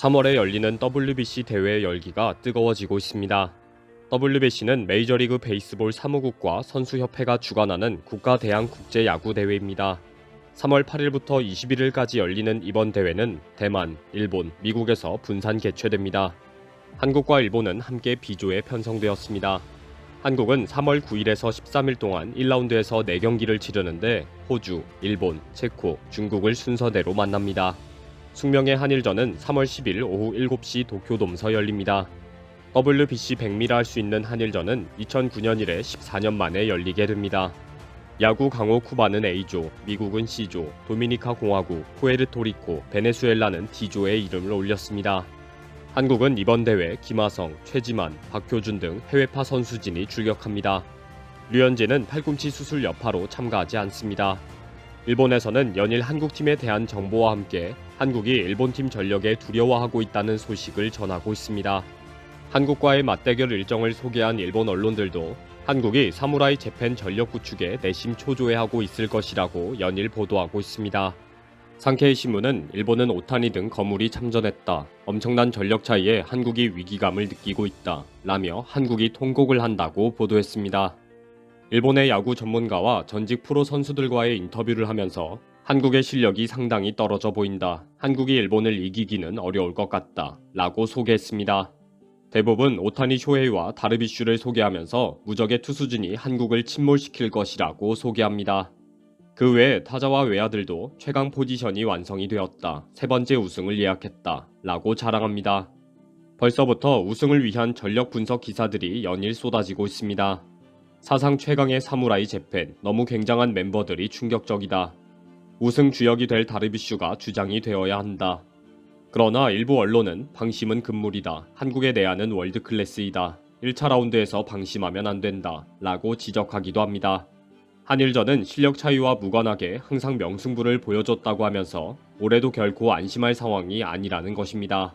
3월에 열리는 WBC 대회 열기가 뜨거워지고 있습니다. WBC는 메이저리그 베이스볼 사무국과 선수협회가 주관하는 국가대항 국제야구대회입니다. 3월 8일부터 21일까지 열리는 이번 대회는 대만, 일본, 미국에서 분산 개최됩니다. 한국과 일본은 함께 B조에 편성되었습니다. 한국은 3월 9일에서 13일 동안 1라운드에서 4경기를 치르는데 호주, 일본, 체코, 중국을 순서대로 만납니다. 숙명의 한일전은 3월 10일 오후 7시 도쿄돔서 열립니다. WBC 백미라 할 수 있는 한일전은 2009년 이래 14년 만에 열리게 됩니다. 야구 강호 쿠바는 A조, 미국은 C조, 도미니카 공화국, 푸에르토리코, 베네수엘라는 D조에 이름을 올렸습니다. 한국은 이번 대회 김하성, 최지만, 박효준 등 해외파 선수진이 출격합니다. 류현진은 팔꿈치 수술 여파로 참가하지 않습니다. 일본에서는 연일 한국팀에 대한 정보와 함께 한국이 일본팀 전력에 두려워하고 있다는 소식을 전하고 있습니다. 한국과의 맞대결 일정을 소개한 일본 언론들도 한국이 사무라이 재팬 전력 구축에 내심 초조해하고 있을 것이라고 연일 보도하고 있습니다. 상케이 신문은 일본은 오타니 등 거물이 참전했다. 엄청난 전력 차이에 한국이 위기감을 느끼고 있다. 라며 한국이 통곡을 한다고 보도했습니다. 일본의 야구 전문가와 전직 프로 선수들과의 인터뷰를 하면서 한국의 실력이 상당히 떨어져 보인다. 한국이 일본을 이기기는 어려울 것 같다. 라고 소개했습니다. 대부분 오타니 쇼헤이와 다르비슈를 소개하면서 무적의 투수진이 한국을 침몰시킬 것이라고 소개합니다. 그 외 타자와 외야들도 최강 포지션이 완성이 되었다. 세 번째 우승을 예약했다. 라고 자랑합니다. 벌써부터 우승을 위한 전력 분석 기사들이 연일 쏟아지고 있습니다. 사상 최강의 사무라이 재팬, 너무 굉장한 멤버들이 충격적이다. 우승 주역이 될 다르비슈가 주장이 되어야 한다. 그러나 일부 언론은 방심은 금물이다. 한국의 내야는 월드클래스이다. 1차 라운드에서 방심하면 안 된다. 라고 지적하기도 합니다. 한일전은 실력 차이와 무관하게 항상 명승부를 보여줬다고 하면서 올해도 결코 안심할 상황이 아니라는 것입니다.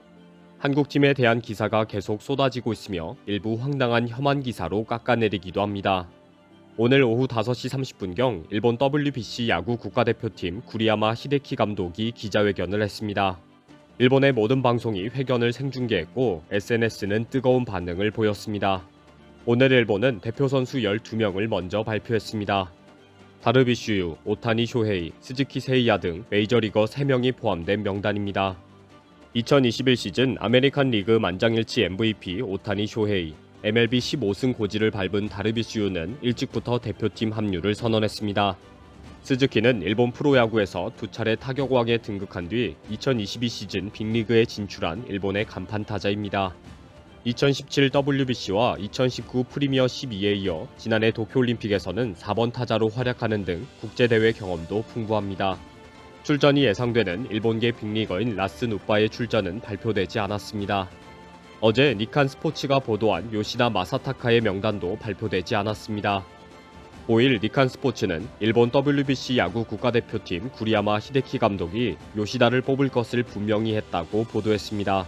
한국팀에 대한 기사가 계속 쏟아지고 있으며 일부 황당한 혐한 기사로 깎아내리기도 합니다. 오늘 오후 5시 30분경 일본 WBC 야구 국가대표팀 구리야마 히데키 감독이 기자회견을 했습니다. 일본의 모든 방송이 회견을 생중계했고 SNS는 뜨거운 반응을 보였습니다. 오늘 일본은 대표 선수 12명을 먼저 발표했습니다. 다르비슈유, 오타니 쇼헤이, 스즈키 세이야 등 메이저리거 3명이 포함된 명단입니다. 2021 시즌 아메리칸 리그 만장일치 MVP 오타니 쇼헤이, MLB 15승 고지를 밟은 다르비슈유는 일찍부터 대표팀 합류를 선언했습니다. 스즈키는 일본 프로야구에서 2차례 타격왕에 등극한 뒤 2022 시즌 빅리그에 진출한 일본의 간판 타자입니다. 2017 WBC와 2019 프리미어 12에 이어 지난해 도쿄올림픽에서는 4번 타자로 활약하는 등 국제대회 경험도 풍부합니다. 출전이 예상되는 일본계 빅리거인 라슨 우빠의 출전은 발표되지 않았습니다. 어제 니칸 스포츠가 보도한 요시다 마사타카의 명단도 발표되지 않았습니다. 5일 니칸 스포츠는 일본 WBC 야구 국가대표팀 구리야마 히데키 감독이 요시다를 뽑을 것을 분명히 했다고 보도했습니다.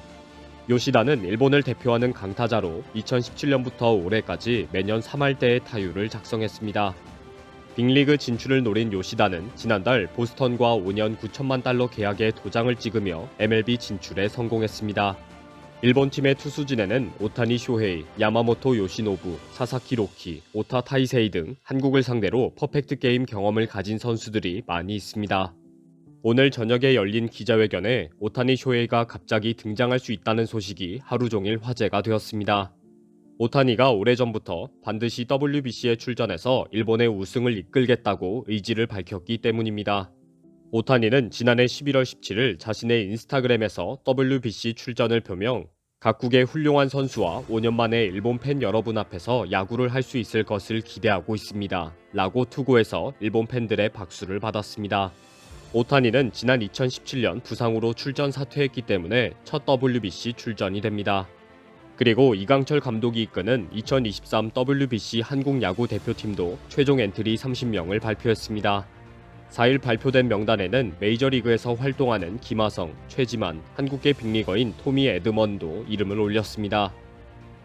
요시다는 일본을 대표하는 강타자로 2017년부터 올해까지 매년 3할대의 타율을 작성했습니다. 빅리그 진출을 노린 요시다는 지난달 보스턴과 5년 9천만 달러 계약에 도장을 찍으며 MLB 진출에 성공했습니다. 일본 팀의 투수진에는 오타니 쇼헤이, 야마모토 요시노부, 사사키 로키, 오타 타이세이 등 한국을 상대로 퍼펙트 게임 경험을 가진 선수들이 많이 있습니다. 오늘 저녁에 열린 기자회견에 오타니 쇼헤이가 갑자기 등장할 수 있다는 소식이 하루 종일 화제가 되었습니다. 오타니가 오래전부터 반드시 WBC에 출전해서 일본의 우승을 이끌겠다고 의지를 밝혔기 때문입니다. 오타니는 지난해 11월 17일 자신의 인스타그램에서 WBC 출전을 표명, 각국의 훌륭한 선수와 5년 만에 일본 팬 여러분 앞에서 야구를 할 수 있을 것을 기대하고 있습니다. 라고 투고해서 일본 팬들의 박수를 받았습니다. 오타니는 지난 2017년 부상으로 출전 사퇴했기 때문에 첫 WBC 출전이 됩니다. 그리고 이강철 감독이 이끄는 2023 WBC 한국 야구 대표팀도 최종 엔트리 30명을 발표했습니다. 4일 발표된 명단에는 메이저리그에서 활동하는 김하성, 최지만, 한국계 빅리거인 토미 에드먼도 이름을 올렸습니다.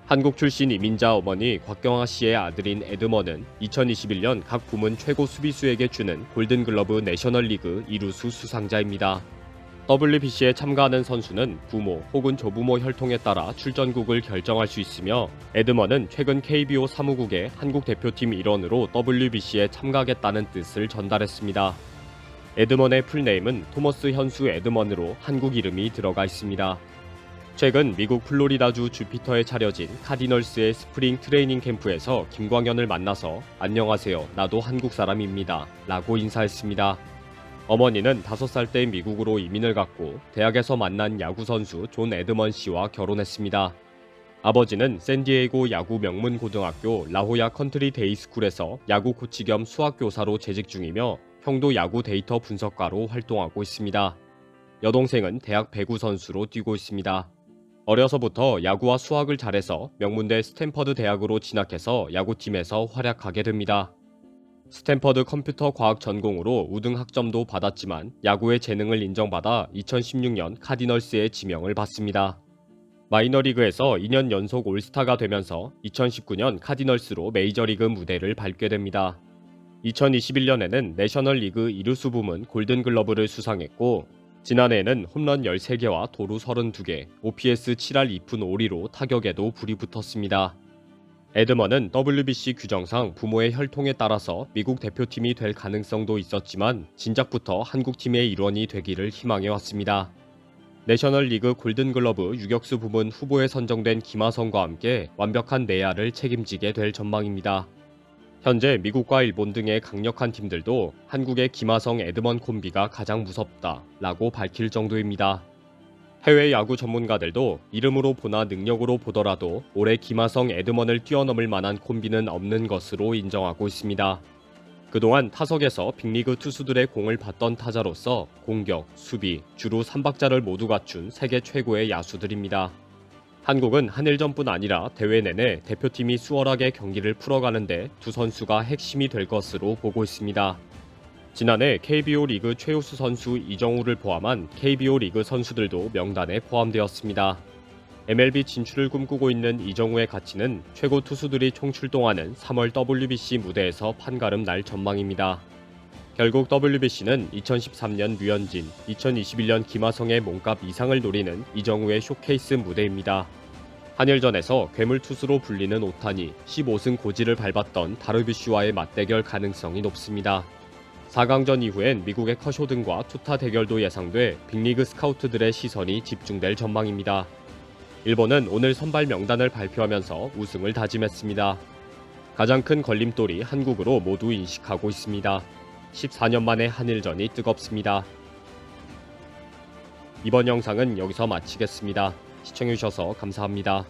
한국 출신 이민자 어머니 곽경아 씨의 아들인 에드먼은 2021년 각 부문 최고 수비수에게 주는 골든글러브 내셔널리그 이루수 수상자입니다. WBC에 참가하는 선수는 부모 혹은 조부모 혈통에 따라 출전국을 결정할 수 있으며 에드먼은 최근 KBO 사무국의 한국 대표팀 일원으로 WBC에 참가하겠다는 뜻을 전달했습니다. 에드먼의 풀네임은 토머스 현수 에드먼으로 한국 이름이 들어가 있습니다. 최근 미국 플로리다주 주피터에 차려진 카디널스의 스프링 트레이닝 캠프에서 김광현을 만나서 "안녕하세요, 나도 한국 사람입니다" 라고 인사했습니다. 어머니는 5살 때 미국으로 이민을 갔고 대학에서 만난 야구선수 존 에드먼 씨와 결혼했습니다. 아버지는 샌디에이고 야구 명문 고등학교 라호야 컨트리 데이스쿨에서 야구 코치 겸 수학 교사로 재직 중이며 형도 야구 데이터 분석가로 활동하고 있습니다. 여동생은 대학 배구 선수로 뛰고 있습니다. 어려서부터 야구와 수학을 잘해서 명문대 스탠퍼드 대학으로 진학해서 야구팀에서 활약하게 됩니다. 스탠퍼드 컴퓨터 과학 전공으로 우등 학점도 받았지만 야구의 재능을 인정받아 2016년 카디널스의 지명을 받습니다. 마이너리그에서 2년 연속 올스타가 되면서 2019년 카디널스로 메이저리그 무대를 밟게 됩니다. 2021년에는 내셔널리그 이루수 부문 골든글러브를 수상했고 지난해에는 홈런 13개와 도루 32개, OPS 7할 2푼 5리로 타격에도 불이 붙었습니다. 에드먼은 WBC 규정상 부모의 혈통에 따라서 미국 대표팀이 될 가능성도 있었지만 진작부터 한국팀의 일원이 되기를 희망해왔습니다. 내셔널리그 골든글러브 유격수 부문 후보에 선정된 김하성과 함께 완벽한 내야를 책임지게 될 전망입니다. 현재 미국과 일본 등의 강력한 팀들도 한국의 김하성 에드먼 콤비가 가장 무섭다 라고 밝힐 정도입니다. 해외 야구 전문가들도 이름으로 보나 능력으로 보더라도 올해 김하성 에드먼을 뛰어넘을 만한 콤비는 없는 것으로 인정하고 있습니다. 그동안 타석에서 빅리그 투수들의 공을 받던 타자로서 공격, 수비, 주루 3박자를 모두 갖춘 세계 최고의 야수들입니다. 한국은 한일전뿐 아니라 대회 내내 대표팀이 수월하게 경기를 풀어가는데 두 선수가 핵심이 될 것으로 보고 있습니다. 지난해 KBO 리그 최우수 선수 이정우를 포함한 KBO 리그 선수들도 명단에 포함되었습니다. MLB 진출을 꿈꾸고 있는 이정우의 가치는 최고 투수들이 총출동하는 3월 WBC 무대에서 판가름 날 전망입니다. 결국 WBC는 2013년 류현진, 2021년 김하성의 몸값 이상을 노리는 이정우의 쇼케이스 무대입니다. 한일전에서 괴물투수로 불리는 오타니, 15승 고지를 밟았던 다르비슈와의 맞대결 가능성이 높습니다. 4강전 이후엔 미국의 커쇼든과 투타 대결도 예상돼 빅리그 스카우트들의 시선이 집중될 전망입니다. 일본은 오늘 선발 명단을 발표하면서 우승을 다짐했습니다. 가장 큰 걸림돌이 한국으로 모두 인식하고 있습니다. 14년 만에 한일전이 뜨겁습니다. 이번 영상은 여기서 마치겠습니다. 시청해주셔서 감사합니다.